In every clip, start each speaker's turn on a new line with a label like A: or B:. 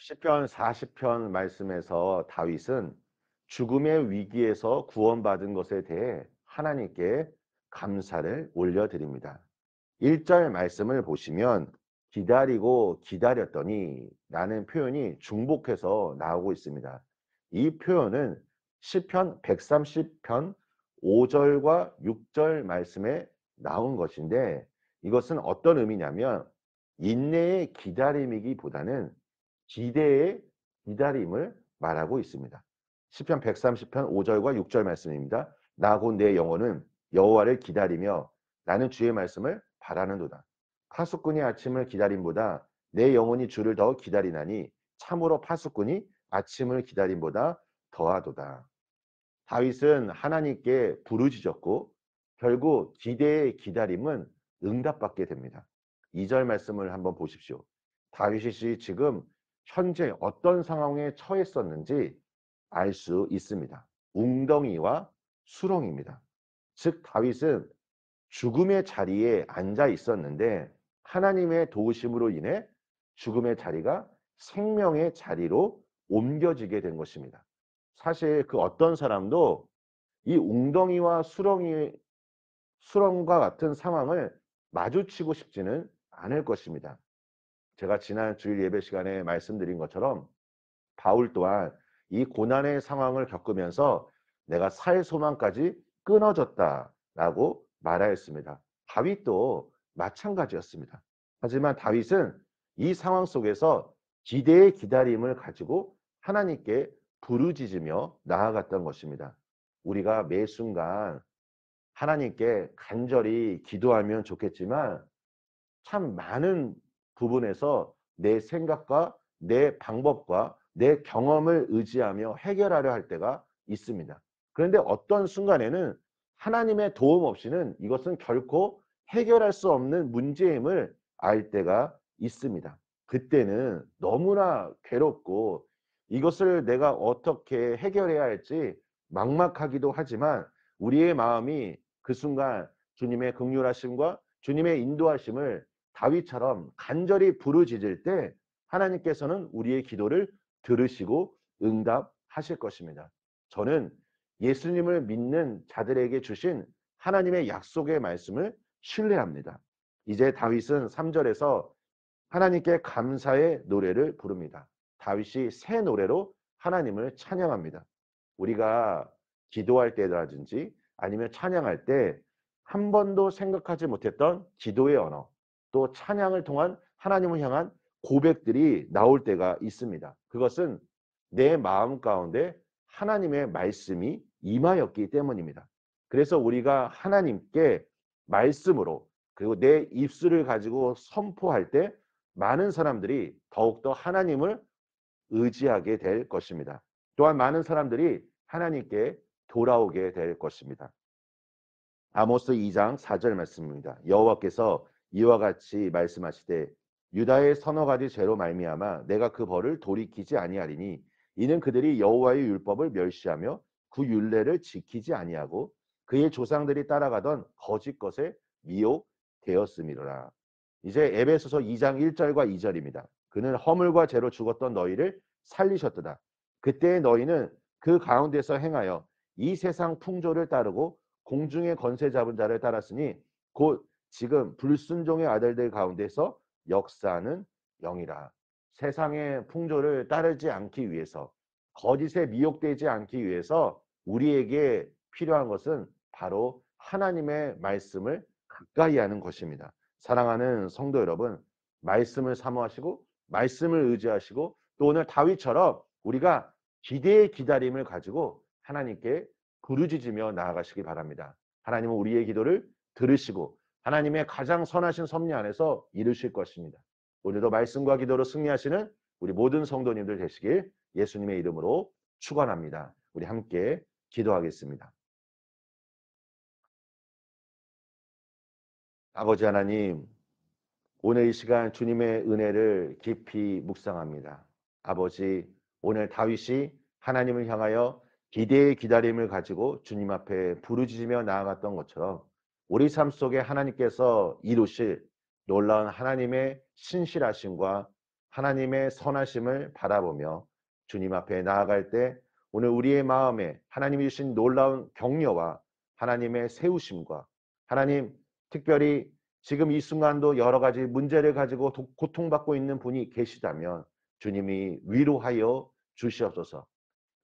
A: 시편 40편 말씀에서 다윗은 죽음의 위기에서 구원받은 것에 대해 하나님께 감사를 올려드립니다. 1절 말씀을 보시면 기다리고 기다렸더니 라는 표현이 중복해서 나오고 있습니다. 이 표현은 시편 130편 5절과 6절 말씀에 나온 것인데, 이것은 어떤 의미냐면 인내의 기다림이기보다는 기대의 기다림을 말하고 있습니다. 시편 130편 5절과 6절 말씀입니다. 나 곧 내 영혼은 여호와를 기다리며 나는 주의 말씀을 바라는도다. 파수꾼이 아침을 기다림보다 내 영혼이 주를 더 기다리나니 참으로 파수꾼이 아침을 기다림보다 더하도다. 다윗은 하나님께 부르짖었고 결국 기대의 기다림은 응답받게 됩니다. 2절 말씀을 한번 보십시오. 다윗이 지금 현재 어떤 상황에 처했었는지 알 수 있습니다. 웅덩이와 수렁입니다. 즉 다윗은 죽음의 자리에 앉아 있었는데 하나님의 도우심으로 인해 죽음의 자리가 생명의 자리로 옮겨지게 된 것입니다. 사실 그 어떤 사람도 이 웅덩이와 수렁과 같은 상황을 마주치고 싶지는 않을 것입니다. 제가 지난 주일 예배 시간에 말씀드린 것처럼 바울 또한 이 고난의 상황을 겪으면서 내가 살 소망까지 끊어졌다라고 말하였습니다. 다윗도 마찬가지였습니다. 하지만 다윗은 이 상황 속에서 기대의 기다림을 가지고 하나님께 부르짖으며 나아갔던 것입니다. 우리가 매 순간 하나님께 간절히 기도하면 좋겠지만 참 많은 부분에서 내 생각과 내 방법과 내 경험을 의지하며 해결하려 할 때가 있습니다. 그런데 어떤 순간에는 하나님의 도움 없이는 이것은 결코 해결할 수 없는 문제임을 알 때가 있습니다. 그때는 너무나 괴롭고 이것을 내가 어떻게 해결해야 할지 막막하기도 하지만 우리의 마음이 그 순간 주님의 긍휼하심과 주님의 인도하심을 다윗처럼 간절히 부르짖을 때 하나님께서는 우리의 기도를 들으시고 응답하실 것입니다. 저는 예수님을 믿는 자들에게 주신 하나님의 약속의 말씀을 신뢰합니다. 이제 다윗은 3절에서 하나님께 감사의 노래를 부릅니다. 다윗이 새 노래로 하나님을 찬양합니다. 우리가 기도할 때라든지 아니면 찬양할 때 한 번도 생각하지 못했던 기도의 언어, 또 찬양을 통한 하나님을 향한 고백들이 나올 때가 있습니다. 그것은 내 마음 가운데 하나님의 말씀이 임하였기 때문입니다. 그래서 우리가 하나님께 말씀으로 그리고 내 입술을 가지고 선포할 때 많은 사람들이 더욱더 하나님을 의지하게 될 것입니다. 또한 많은 사람들이 하나님께 돌아오게 될 것입니다. 아모스 2장 4절 말씀입니다. 여호와께서 이와 같이 말씀하시되 유다의 서너 가지 죄로 말미암아 내가 그 벌을 돌이키지 아니하리니 이는 그들이 여호와의 율법을 멸시하며 그 율례를 지키지 아니하고 그의 조상들이 따라가던 거짓 것에 미혹되었음이로라. 이제 에베소서 2장 1절과 2절입니다. 그는 허물과 죄로 죽었던 너희를 살리셨도다. 그때 너희는 그 가운데서 행하여 이 세상 풍조를 따르고 공중의 권세 잡은 자를 따랐으니 곧 지금 불순종의 아들들 가운데서 역사하는 영이라. 세상의 풍조를 따르지 않기 위해서 거짓에 미혹되지 않기 위해서 우리에게 필요한 것은 바로 하나님의 말씀을 가까이 하는 것입니다. 사랑하는 성도 여러분, 말씀을 사모하시고 말씀을 의지하시고 또 오늘 다윗처럼 우리가 기대의 기다림을 가지고 하나님께 부르짖으며 나아가시기 바랍니다. 하나님은 우리의 기도를 들으시고 하나님의 가장 선하신 섭리 안에서 이루실 것입니다. 오늘도 말씀과 기도로 승리하시는 우리 모든 성도님들 되시길 예수님의 이름으로 축원합니다. 우리 함께 기도하겠습니다. 아버지 하나님, 오늘 이 시간 주님의 은혜를 깊이 묵상합니다. 아버지, 오늘 다윗이 하나님을 향하여 기대의 기다림을 가지고 주님 앞에 부르짖으며 나아갔던 것처럼 우리 삶 속에 하나님께서 이루실 놀라운 하나님의 신실하심과 하나님의 선하심을 바라보며 주님 앞에 나아갈 때 오늘 우리의 마음에 하나님이 주신 놀라운 격려와 하나님의 세우심과 하나님 특별히 지금 이 순간도 여러 가지 문제를 가지고 고통받고 있는 분이 계시다면 주님이 위로하여 주시옵소서.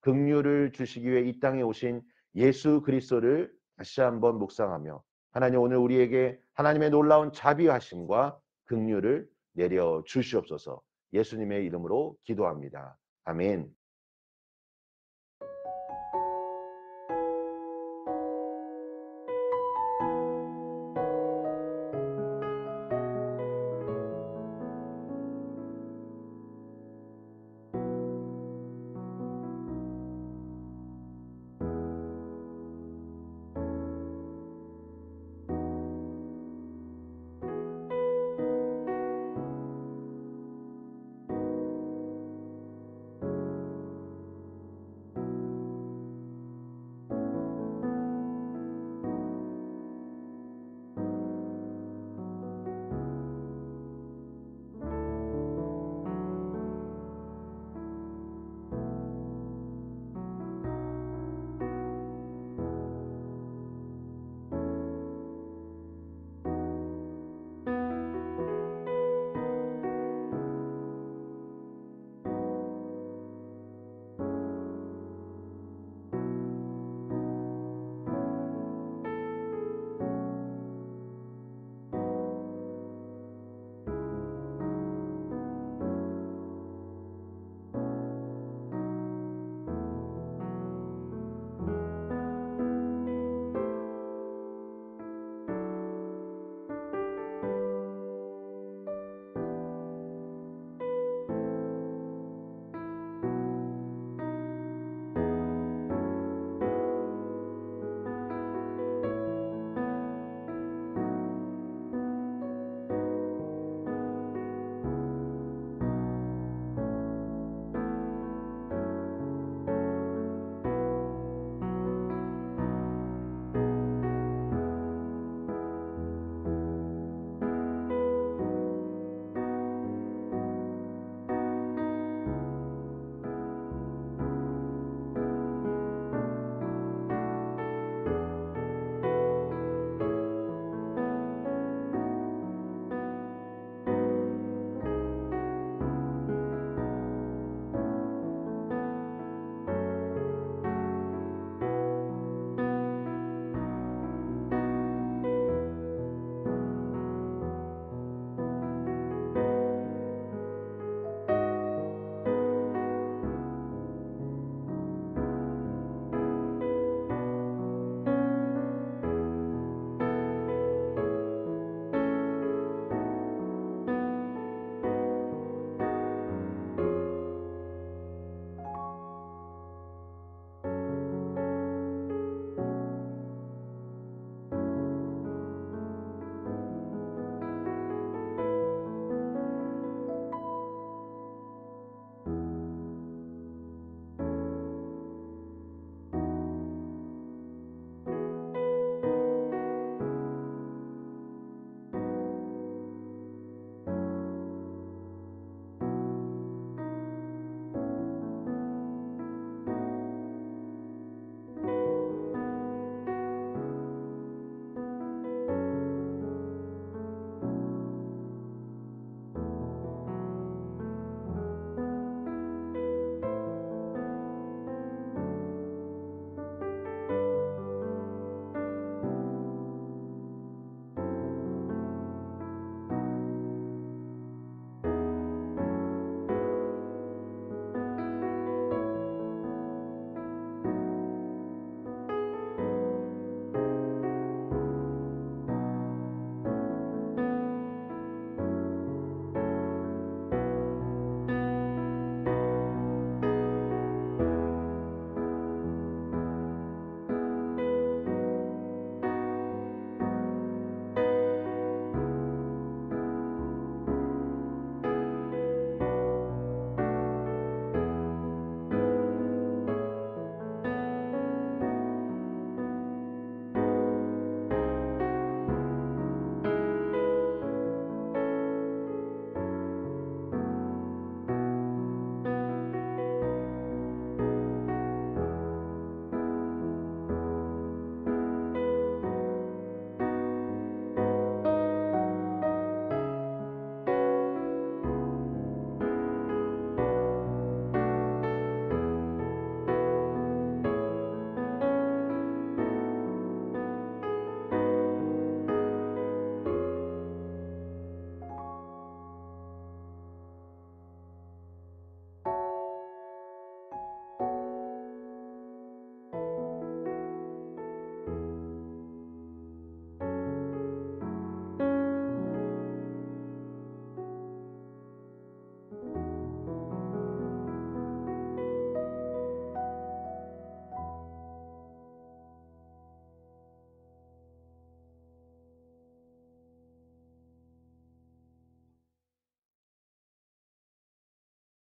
A: 긍휼을 주시기 위해 이 땅에 오신 예수 그리스도를 다시 한번 묵상하며 하나님 오늘 우리에게 하나님의 놀라운 자비하심과 긍휼을 내려 주시옵소서. 예수님의 이름으로 기도합니다. 아멘.